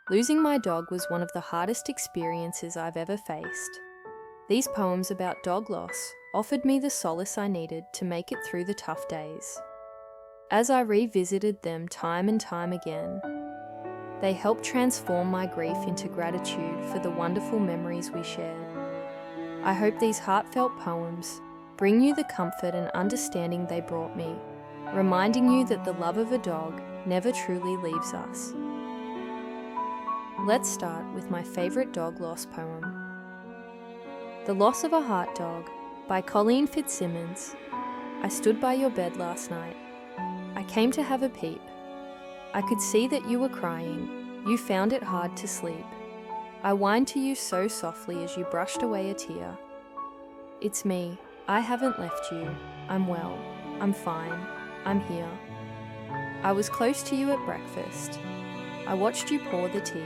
Losing my dog was one of the hardest experiences I've ever faced. These poems about dog loss offered me the solace I needed to make it through the tough days. As I revisited them time and time again, they helped transform my grief into gratitude for the wonderful memories we shared. I hope these heartfelt poems bring you the comfort and understanding they brought me, reminding you that the love of a dog never truly leaves us. Let's start with my favorite dog loss poem. The Loss of a Heart Dog by Colleen Fitzsimmons. I stood by your bed last night. I came to have a peep. I could see that you were crying. You found it hard to sleep. I whined to you so softly as you brushed away a tear. It's me. I haven't left you. I'm well. I'm fine. I'm here. I was close to you at breakfast. I watched you pour the tea.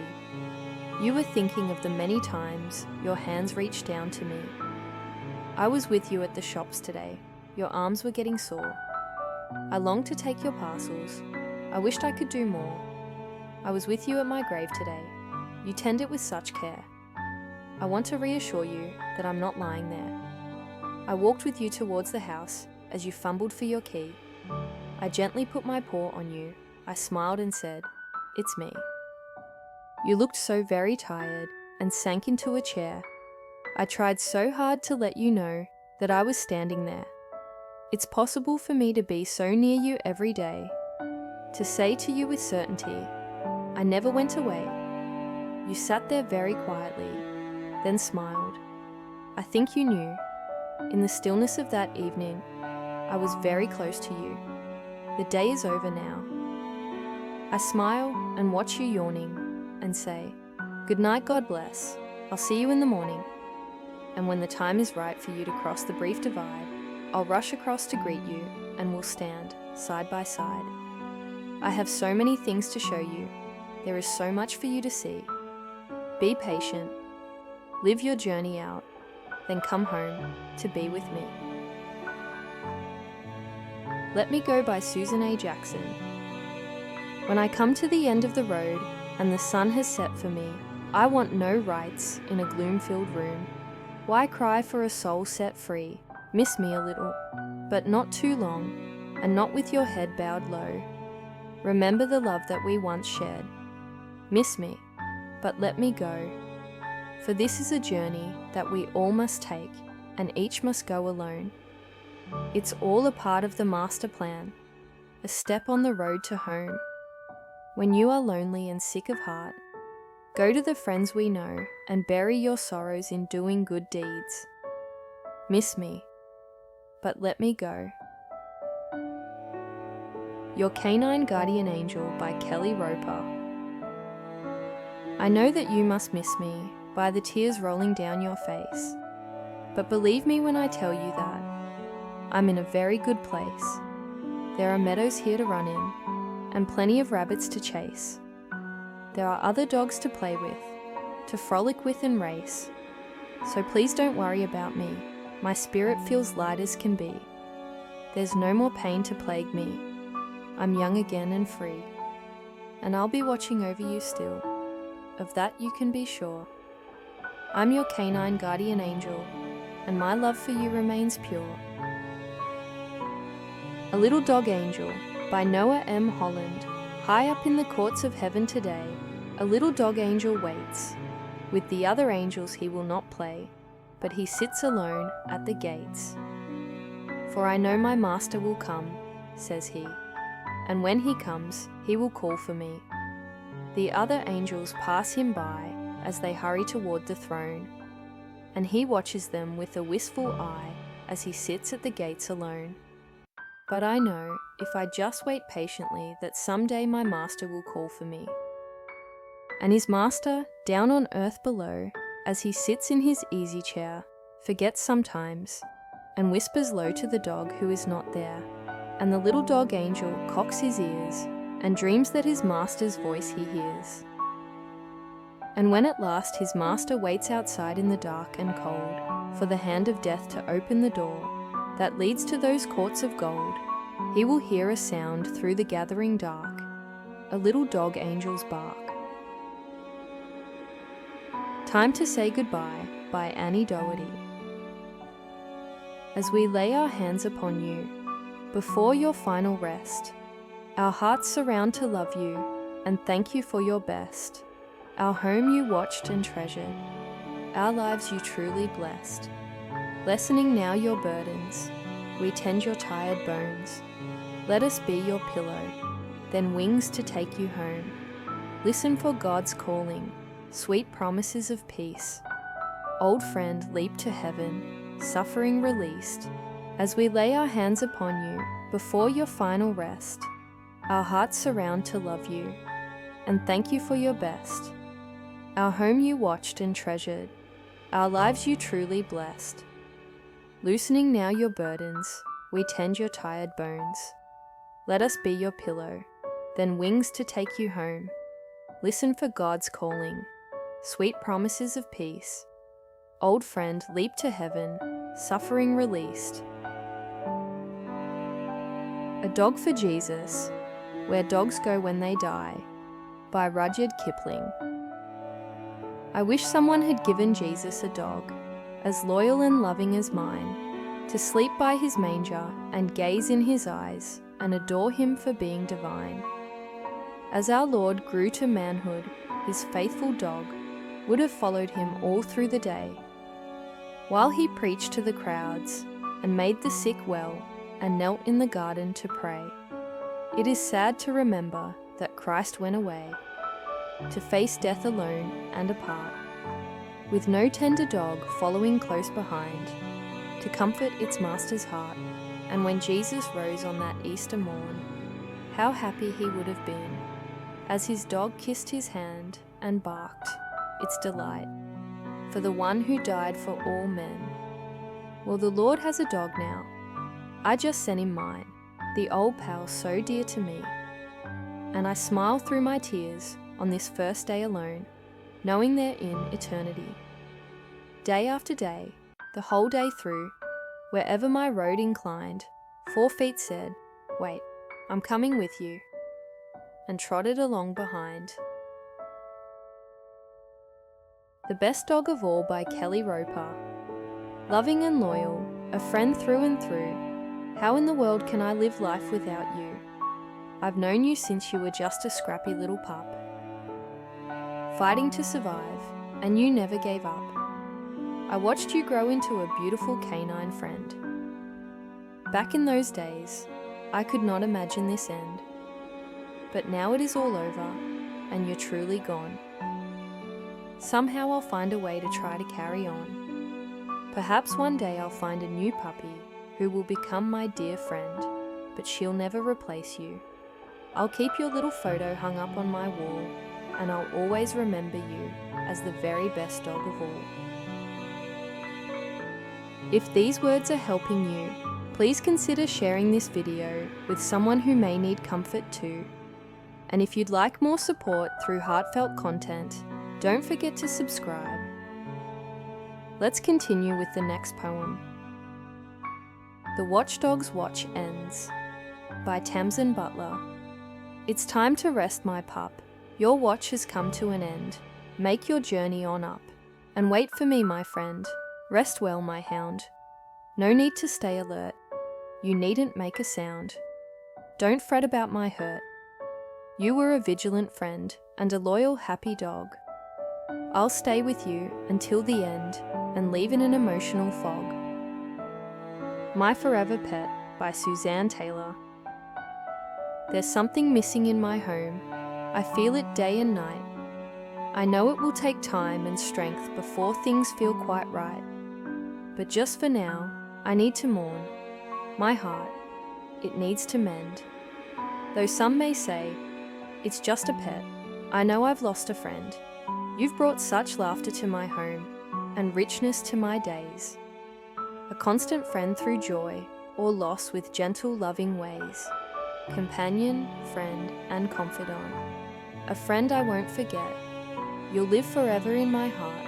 You were thinking of the many times your hands reached down to me. I was with you at the shops today. Your arms were getting sore. I longed to take your parcels. I wished I could do more. I was with you at my grave today. You tend it with such care. I want to reassure you that I'm not lying there. I walked with you towards the house as you fumbled for your key. I gently put my paw on you. I smiled and said, "It's me." You looked so very tired and sank into a chair. I tried so hard to let you know that I was standing there. It's possible for me to be so near you every day, to say to you with certainty, I never went away. You sat there very quietly, then smiled. I think you knew. In the stillness of that evening, I was very close to you. The day is over now. I smile and watch you yawning and say, "Good night, God bless. I'll see you in the morning." And when the time is right for you to cross the brief divide, I'll rush across to greet you and we'll stand side by side. I have so many things to show you. There is so much for you to see. Be patient. Live your journey out. Then come home to be with me. Let Me Go by Susanne Jackson. When I come to the end of the road and the sun has set for me, I want no rights in a gloom-filled room. Why cry for a soul set free? Miss me a little, but not too long, and not with your head bowed low. Remember the love that we once shared. Miss me, but let me go. For this is a journey that we all must take, and each must go alone. It's all a part of the master plan, a step on the road to home. When you are lonely and sick of heart, go to the friends we know and bury your sorrows in doing good deeds. Miss me, but let me go. Your Canine Guardian Angel by Kelly Roper. I know that you must miss me by the tears rolling down your face, but believe me when I tell you that I'm in a very good place. There are meadows here to run in, and plenty of rabbits to chase. There are other dogs to play with, to frolic with and race. So please don't worry about me. My spirit feels light as can be. There's no more pain to plague me. I'm young again and free. And I'll be watching over you still. Of that you can be sure. I'm your canine guardian angel, and my love for you remains pure. A Little Dog Angel by Noah M. Holland. High up in the courts of heaven today, a little dog angel waits. With the other angels he will not play, but he sits alone at the gates. For I know my master will come, says he, and when he comes, he will call for me. The other angels pass him by as they hurry toward the throne, and he watches them with a wistful eye as he sits at the gates alone. But I know, if I just wait patiently, that someday my master will call for me. And his master, down on earth below, as he sits in his easy chair, forgets sometimes, and whispers low to the dog who is not there. And the little dog angel cocks his ears, and dreams that his master's voice he hears. And when at last his master waits outside in the dark and cold, for the hand of death to open the door that leads to those courts of gold, he will hear a sound through the gathering dark, a little dog angel's bark. Time to Say Goodbye by Annie Dougherty. As we lay our hands upon you, before your final rest, our hearts surround to love you and thank you for your best. Our home you watched and treasured, our lives you truly blessed. Lessening now your burdens, we tend your tired bones. Let us be your pillow, then wings to take you home. Listen for God's calling, sweet promises of peace. Old friend, leap to heaven, suffering released. As we lay our hands upon you, before your final rest, our hearts surround to love you and thank you for your best. Our home you watched and treasured, our lives you truly blessed. Loosening now your burdens, we tend your tired bones. Let us be your pillow, then wings to take you home. Listen for God's calling, sweet promises of peace. Old friend, leap to heaven, suffering released. A Dog for Jesus, Where Dogs Go When They Die, by Rudyard Kipling. I wish someone had given Jesus a dog, as loyal and loving as mine, to sleep by his manger and gaze in his eyes and adore him for being divine. As our Lord grew to manhood, his faithful dog would have followed him all through the day, while he preached to the crowds and made the sick well and knelt in the garden to pray. It is sad to remember that Christ went away to face death alone and apart, with no tender dog following close behind to comfort its master's heart. And when Jesus rose on that Easter morn, how happy he would have been as his dog kissed his hand and barked its delight for the one who died for all men. Well, the Lord has a dog now. I just sent him mine, the old pal so dear to me. And I smile through my tears on this first day alone, knowing they're in eternity. Day after day, the whole day through, wherever my road inclined, 4 feet said, "Wait, I'm coming with you," and trotted along behind. The Best Dog of All by Kelly Roper. Loving and loyal, a friend through and through, how in the world can I live life without you? I've known you since you were just a scrappy little pup, fighting to survive, and you never gave up. I watched you grow into a beautiful canine friend. Back in those days, I could not imagine this end, but now it is all over, and you're truly gone. Somehow I'll find a way to try to carry on. Perhaps one day I'll find a new puppy who will become my dear friend, but she'll never replace you. I'll keep your little photo hung up on my wall, and I'll always remember you as the very best dog of all. If these words are helping you, please consider sharing this video with someone who may need comfort too. And if you'd like more support through heartfelt content, don't forget to subscribe. Let's continue with the next poem. The Watchdog's Watch Ends, by Tamsen Butler. It's time to rest, my pup. Your watch has come to an end. Make your journey on up, and wait for me, my friend. Rest well, my hound. No need to stay alert. You needn't make a sound. Don't fret about my hurt. You were a vigilant friend and a loyal, happy dog. I'll stay with you until the end and leave in an emotional fog. My Forever Pet by Susanne Taylor. There's something missing in my home. I feel it day and night. I know it will take time and strength before things feel quite right. But just for now, I need to mourn. My heart, it needs to mend. Though some may say, it's just a pet, I know I've lost a friend. You've brought such laughter to my home and richness to my days. A constant friend through joy or loss with gentle, loving ways. Companion, friend, and confidant. A friend I won't forget. You'll live forever in my heart,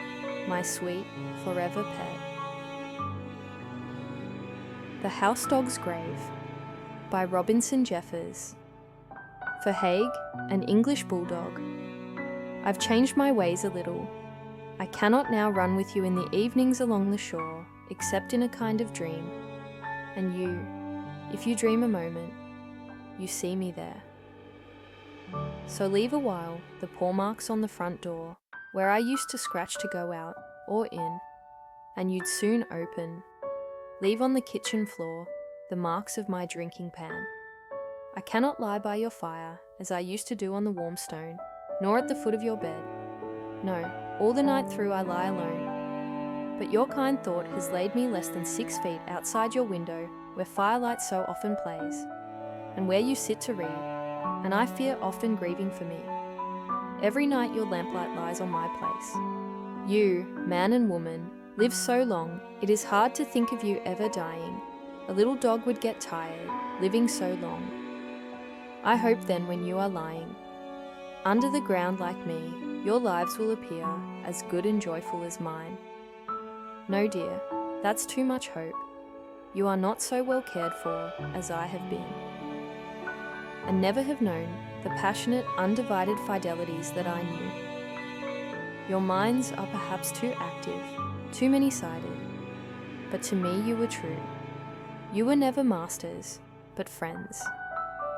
my sweet, forever pet. The House Dog's Grave, by Robinson Jeffers. For Haig, an English bulldog. I've changed my ways a little. I cannot now run with you in the evenings along the shore, except in a kind of dream. And you, if you dream a moment, you see me there. So leave a while the paw marks on the front door, where I used to scratch to go out or in, and you'd soon open. Leave on the kitchen floor the marks of my drinking pan. I cannot lie by your fire, as I used to do on the warm stone, nor at the foot of your bed. No, all the night through I lie alone. But your kind thought has laid me less than 6 feet outside your window, where firelight so often plays, and where you sit to read, and I fear often grieving for me. Every night your lamplight lies on my place. You, man and woman, live so long, it is hard to think of you ever dying. A little dog would get tired, living so long. I hope then when you are lying under the ground like me, your lives will appear as good and joyful as mine. No dear, that's too much hope. You are not so well cared for as I have been, and never have known the passionate, undivided fidelities that I knew. Your minds are perhaps too active, too many-sided, but to me you were true. You were never masters, but friends.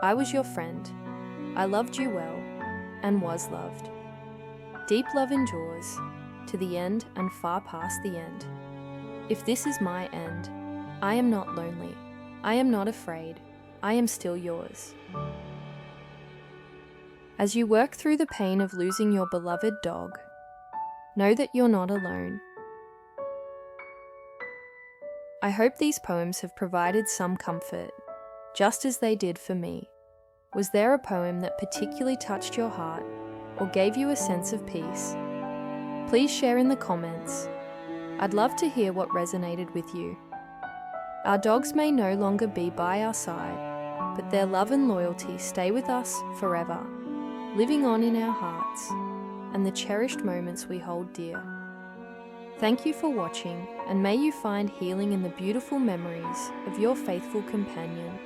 I was your friend. I loved you well, and was loved. Deep love endures, to the end and far past the end. If this is my end, I am not lonely. I am not afraid. I am still yours. As you work through the pain of losing your beloved dog, know that you're not alone. I hope these poems have provided some comfort, just as they did for me. Was there a poem that particularly touched your heart or gave you a sense of peace? Please share in the comments. I'd love to hear what resonated with you. Our dogs may no longer be by our side, but their love and loyalty stay with us forever, living on in our hearts and the cherished moments we hold dear. Thank you for watching, and may you find healing in the beautiful memories of your faithful companion.